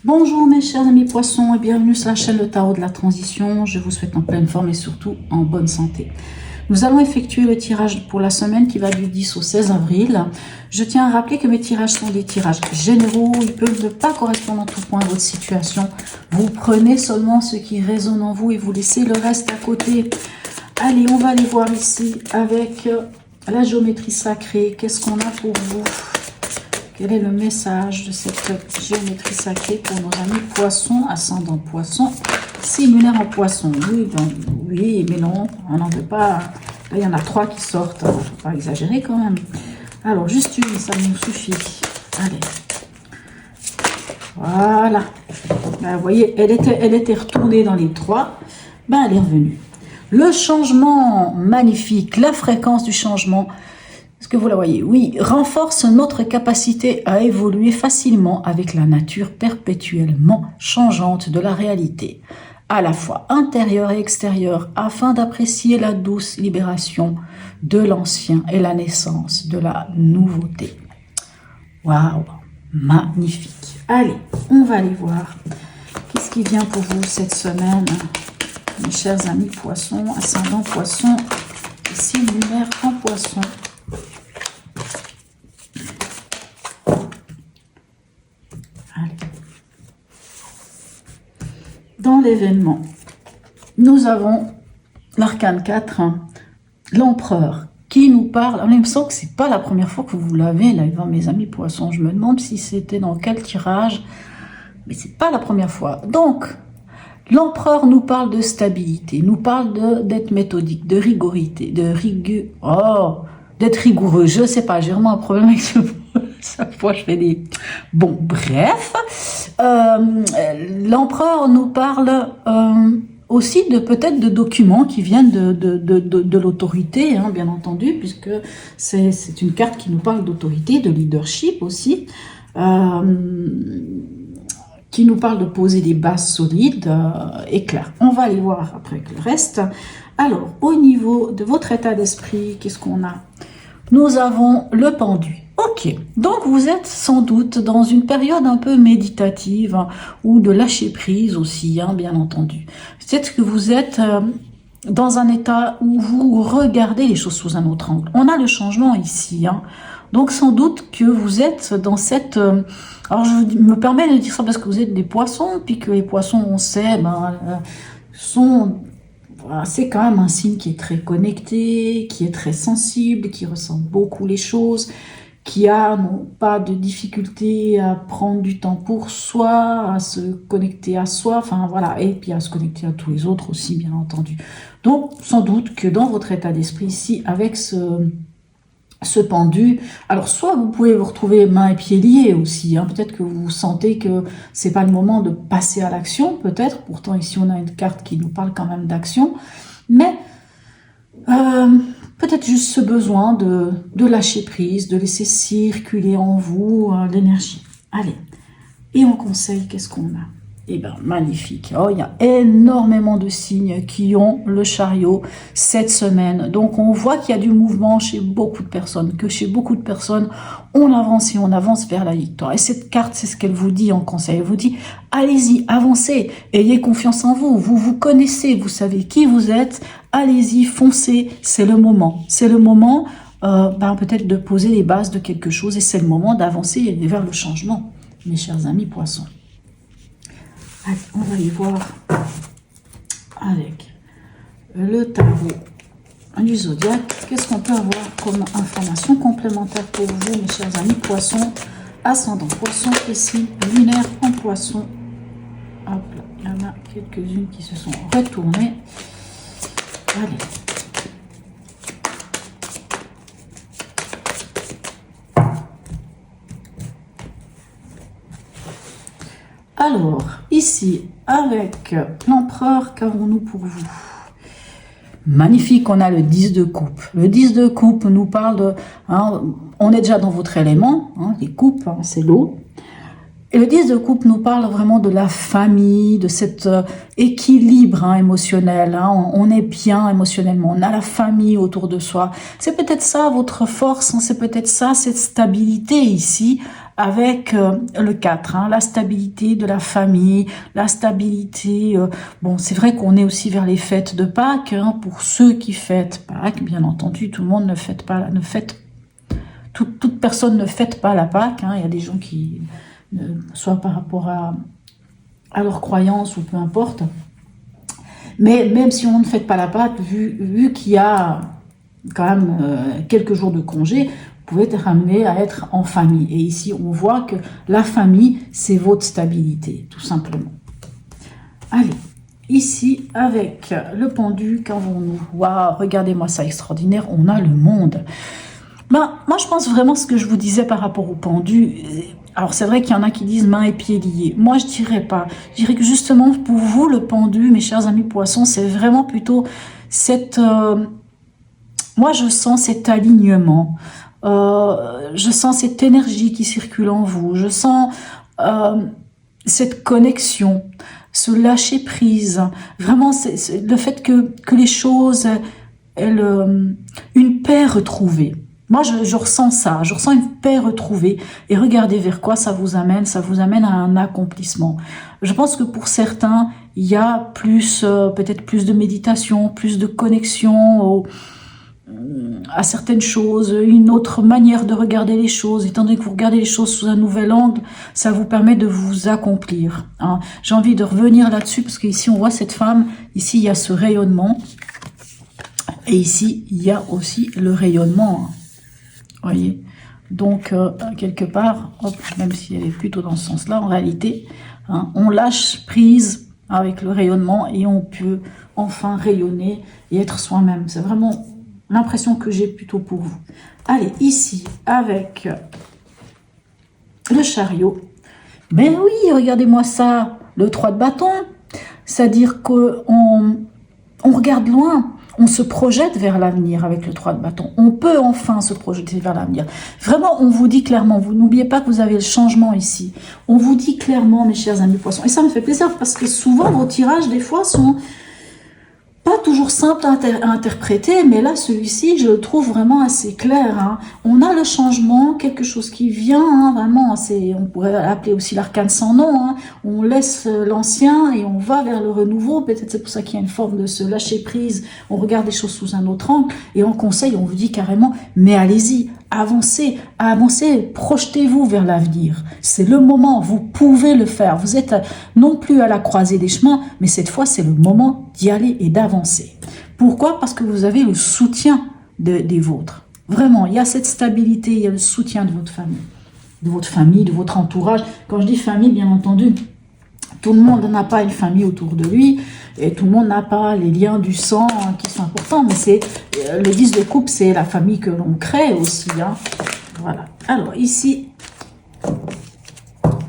Bonjour mes chers amis poissons et bienvenue sur la chaîne Le Tarot de la Transition. Je vous souhaite en pleine forme et surtout en bonne santé. Nous allons effectuer le tirage pour la semaine qui va du 10 au 16 avril. Je tiens à rappeler que mes tirages sont des tirages généraux. Ils peuvent ne pas correspondre en tout point à votre situation. Vous prenez seulement ce qui résonne en vous et vous laissez le reste à côté. Allez, on va aller voir ici avec la géométrie sacrée. Qu'est-ce qu'on a pour vous ? Quel est le message de cette géométrie sacrée pour nos amis poissons, ascendant poisson, signe lunaire en poisson? Oui, oui, mais non, on n'en veut pas. Là, il y en a 3 qui sortent. Il ne faut pas exagérer quand même. Alors, juste une, ça nous suffit. Allez. Voilà. Ben, vous voyez, elle était retournée dans les 3. Ben, elle est revenue. Le changement magnifique, la fréquence du changement. Est-ce que vous la voyez? Oui, renforce notre capacité à évoluer facilement avec la nature perpétuellement changeante de la réalité, à la fois intérieure et extérieure, afin d'apprécier la douce libération de l'ancien et la naissance de la nouveauté. Waouh, magnifique. Allez, on va aller voir qu'est-ce qui vient pour vous cette semaine, mes chers amis poissons, ascendant poissons, et signe lunaire en poisson. Dans l'événement, nous avons l'arcane 4, l'empereur, qui nous parle. Alors, il me semble que c'est pas la première fois que vous l'avez, là, mes amis poissons. Je me demande si c'était dans quel tirage, mais c'est pas la première fois. Donc, l'empereur nous parle de stabilité, nous parle d'être méthodique, de rigorité, d'être rigoureux. Je sais pas, j'ai vraiment un problème avec ce mot. Chaque fois, je fais des... Bon, bref. L'empereur nous parle aussi de peut-être de documents qui viennent de l'autorité, hein, bien entendu, puisque c'est une carte qui nous parle d'autorité, de leadership aussi, qui nous parle de poser des bases solides et claires. On va aller voir après le reste. Alors, au niveau de votre état d'esprit, qu'est-ce qu'on a? Nous avons le pendu. Ok, donc vous êtes sans doute dans une période un peu méditative, hein, ou de lâcher prise aussi, hein, bien entendu. Peut-être que vous êtes dans un état où vous regardez les choses sous un autre angle. On a le changement ici, hein. Donc sans doute que vous êtes dans cette... alors je me permets de dire ça parce que vous êtes des poissons, puis que les poissons, on sait, sont... C'est quand même un signe qui est très connecté, qui est très sensible, qui ressent beaucoup les choses, qui a non pas de difficulté à prendre du temps pour soi, à se connecter à soi, enfin voilà, et puis à se connecter à tous les autres aussi, bien entendu. Donc, sans doute que dans votre état d'esprit ici, avec ce pendu, alors soit vous pouvez vous retrouver mains et pieds liés aussi, hein, peut-être que vous sentez que c'est pas le moment de passer à l'action, peut-être, pourtant ici on a une carte qui nous parle quand même d'action, mais peut-être juste ce besoin de lâcher prise, de laisser circuler en vous l'énergie. Allez, et en conseil, qu'est-ce qu'on a? Eh bien, magnifique. Oh, il y a énormément de signes qui ont le chariot cette semaine. Donc, on voit qu'il y a du mouvement chez beaucoup de personnes, que chez beaucoup de personnes, on avance et on avance vers la victoire. Et cette carte, c'est ce qu'elle vous dit en conseil. Elle vous dit, allez-y, avancez, ayez confiance en vous. Vous vous connaissez, vous savez qui vous êtes. Allez-y, foncez, c'est le moment. C'est le moment peut-être de poser les bases de quelque chose et c'est le moment d'avancer vers le changement, mes chers amis poissons. Allez, on va y voir avec le tarot du zodiaque. Qu'est-ce qu'on peut avoir comme information complémentaire pour vous, mes chers amis poissons, ascendant poisson et signe lunaire en poisson. Hop là, il y en a quelques-unes qui se sont retournées. Allez. Alors, ici, avec l'empereur, qu'avons-nous pour vous? Magnifique, on a le 10 de coupe. Le 10 de coupe nous parle de... Hein, on est déjà dans votre élément, hein, les coupes, hein, c'est l'eau. Et le 10 de coupe nous parle vraiment de la famille, de cet équilibre émotionnel. Hein, on est bien émotionnellement, on a la famille autour de soi. C'est peut-être ça votre force, hein, c'est peut-être ça, cette stabilité ici, avec le 4, hein, la stabilité de la famille, la stabilité, bon, c'est vrai qu'on est aussi vers les fêtes de Pâques, hein, pour ceux qui fêtent Pâques, bien entendu, tout le monde ne fête pas, toute personne ne fête pas la Pâques, hein, il y a des gens qui, soit par rapport à leur croyance ou peu importe, mais même si on ne fête pas la Pâques, vu qu'il y a quand même quelques jours de congé, vous pouvez être amené à être en famille. Et ici, on voit que la famille, c'est votre stabilité, tout simplement. Allez, ici, avec le pendu, qu'avons-nous? Waouh, regardez-moi ça, extraordinaire, on a le monde. Ben, moi, je pense vraiment ce que je vous disais par rapport au pendu. Alors, c'est vrai qu'il y en a qui disent mains et pieds liés. Moi, je dirais pas. Je dirais que justement, pour vous, le pendu, mes chers amis poissons, c'est vraiment plutôt cette... moi, je sens cet alignement. Je sens cette énergie qui circule en vous. Je sens cette connexion, ce lâcher prise. Vraiment, c'est le fait que les choses, une paix retrouvée. Moi, je ressens ça. Je ressens une paix retrouvée. Et regardez vers quoi ça vous amène. Ça vous amène à un accomplissement. Je pense que pour certains, il y a plus, peut-être plus de méditation, plus de connexion à certaines choses, une autre manière de regarder les choses. Étant donné que vous regardez les choses sous un nouvel angle, ça vous permet de vous accomplir. Hein. J'ai envie de revenir là-dessus parce qu'ici, on voit cette femme. Ici, il y a ce rayonnement. Et ici, il y a aussi le rayonnement. Hein. Voyez, donc quelque part, hop, même si elle est plutôt dans ce sens-là, en réalité, hein, on lâche prise avec le rayonnement et on peut enfin rayonner et être soi-même. C'est vraiment l'impression que j'ai plutôt pour vous. Allez, ici, avec le chariot. Ben oui, regardez-moi ça, le 3 de bâton. C'est-à-dire qu'on regarde loin. On se projette vers l'avenir avec le 3 de bâton. On peut enfin se projeter vers l'avenir. Vraiment, on vous dit clairement, vous n'oubliez pas que vous avez le changement ici. On vous dit clairement, mes chers amis poissons. Et ça me fait plaisir parce que souvent, vos tirages, des fois, sont pas toujours simples à interpréter. Mais là, celui-ci, je le trouve vraiment assez clair. Hein. On a le changement, quelque chose qui vient, hein, vraiment. On pourrait l'appeler aussi l'arcane sans nom. Hein. On laisse l'ancien et on va vers le renouveau. Peut-être c'est pour ça qu'il y a une forme de se lâcher prise. On regarde les choses sous un autre angle. Et on conseille, on vous dit carrément, mais allez-y, avancez, projetez-vous vers l'avenir. C'est le moment, vous pouvez le faire. Vous êtes non plus à la croisée des chemins, mais cette fois, c'est le moment d'y aller et d'avancer. Pourquoi? Parce que vous avez le soutien des vôtres. Vraiment, il y a cette stabilité, il y a le soutien de votre famille, de votre entourage. Quand je dis famille, bien entendu, tout le monde n'a pas une famille autour de lui et tout le monde n'a pas les liens du sang qui sont importants, mais c'est le 10 de coupe, c'est la famille que l'on crée aussi. Hein. Voilà. Alors ici,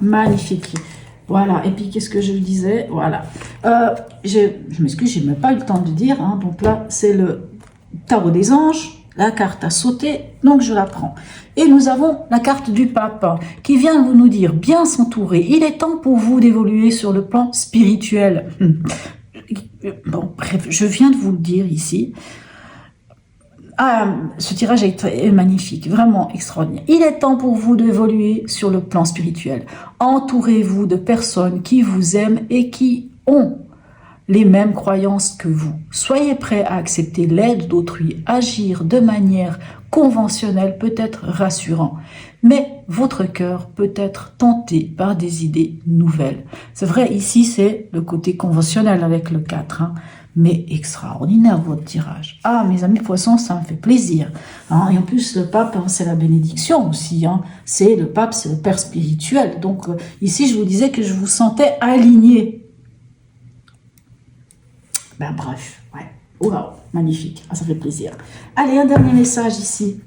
magnifique. Voilà. Et puis qu'est-ce que je disais? Voilà. Je m'excuse, j'ai même pas eu le temps de dire. Hein. Donc là, c'est le tarot des anges. La carte a sauté, donc je la prends. Et nous avons la carte du pape qui vient nous dire bien s'entourer. Il est temps pour vous d'évoluer sur le plan spirituel. Bon, bref, je viens de vous le dire ici. Ah, ce tirage est magnifique, vraiment extraordinaire. Il est temps pour vous d'évoluer sur le plan spirituel. Entourez-vous de personnes qui vous aiment et qui ont les mêmes croyances que vous. Soyez prêts à accepter l'aide d'autrui. Agir de manière conventionnelle peut être rassurant, mais votre cœur peut être tenté par des idées nouvelles. C'est vrai, ici c'est le côté conventionnel avec le 4, hein, mais extraordinaire votre tirage. Ah, mes amis poissons, ça me fait plaisir. Hein, et en plus, le pape, hein, c'est la bénédiction aussi. Hein, c'est le pape, c'est le père spirituel. Donc ici, je vous disais que je vous sentais aligné. Ben bref, ouais. Wow, magnifique. Ah, ça fait plaisir. Allez, un dernier message ici.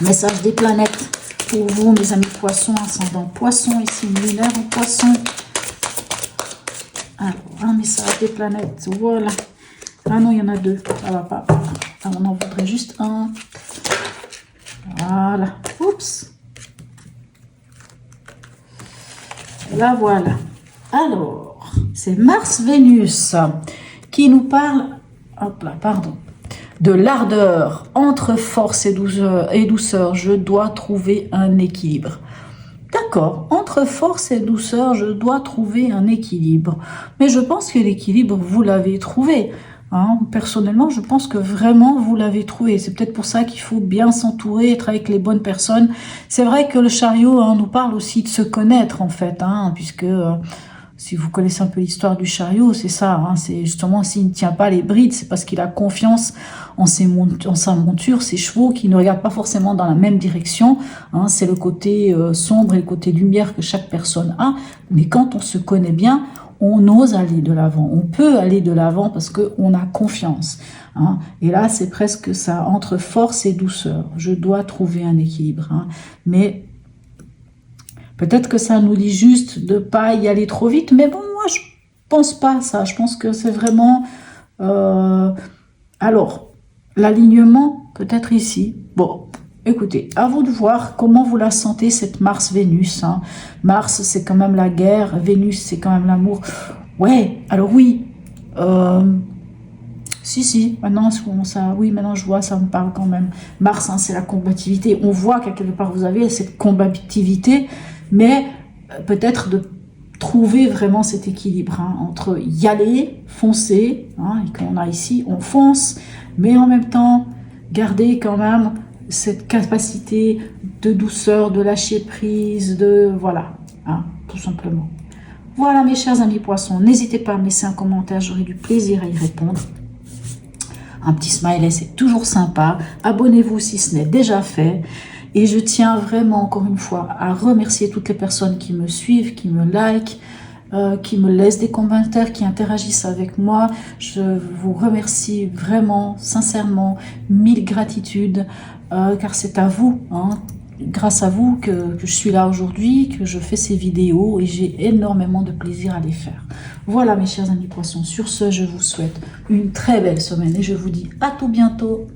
Un message des planètes pour vous, mes amis poissons, ascendant poisson, ici lunaire en poisson. Alors, un message des planètes, voilà. Ah non, il y en a deux, ça va pas. Ah, on en voudrait juste un. Voilà. Oups. Là, voilà. Alors, c'est Mars-Vénus qui nous parle, hop là, pardon, de l'ardeur. Entre force et douceur, je dois trouver un équilibre. D'accord, entre force et douceur, je dois trouver un équilibre. Mais je pense que l'équilibre, vous l'avez trouvé. Hein. Personnellement, je pense que vraiment, vous l'avez trouvé. C'est peut-être pour ça qu'il faut bien s'entourer, être avec les bonnes personnes. C'est vrai que le chariot nous parle aussi de se connaître, en fait, puisque... si vous connaissez un peu l'histoire du chariot, c'est ça, c'est justement s'il ne tient pas les brides, c'est parce qu'il a confiance en sa monture, ses chevaux, qui ne regardent pas forcément dans la même direction. C'est le côté sombre et le côté lumière que chaque personne a. Mais quand on se connaît bien, on ose aller de l'avant. On peut aller de l'avant parce qu'on a confiance. Et là, c'est presque ça, entre force et douceur. Je dois trouver un équilibre. Mais peut-être que ça nous dit juste de pas y aller trop vite, mais bon, moi, je pense pas à ça. Je pense que c'est vraiment... Alors, l'alignement, peut-être ici. Bon, écoutez, à vous de voir comment vous la sentez, cette Mars-Vénus. Mars, c'est quand même la guerre. Vénus, c'est quand même l'amour. Ouais, alors oui. Si, maintenant, oui, maintenant je vois, ça me parle quand même. Mars, c'est la combativité. On voit qu'à quelque part, vous avez cette combativité, mais peut-être de trouver vraiment cet équilibre entre y aller, foncer, et qu'on a ici, on fonce, mais en même temps, garder quand même cette capacité de douceur, de lâcher prise, voilà, tout simplement. Voilà mes chers amis poissons, n'hésitez pas à me laisser un commentaire, j'aurai du plaisir à y répondre. Un petit smiley, c'est toujours sympa. Abonnez-vous si ce n'est déjà fait. Et je tiens vraiment, encore une fois, à remercier toutes les personnes qui me suivent, qui me likent, qui me laissent des commentaires, qui interagissent avec moi. Je vous remercie vraiment, sincèrement, mille gratitudes, car c'est à vous, grâce à vous que je suis là aujourd'hui, que je fais ces vidéos et j'ai énormément de plaisir à les faire. Voilà mes chers amis poissons, sur ce je vous souhaite une très belle semaine et je vous dis à tout bientôt.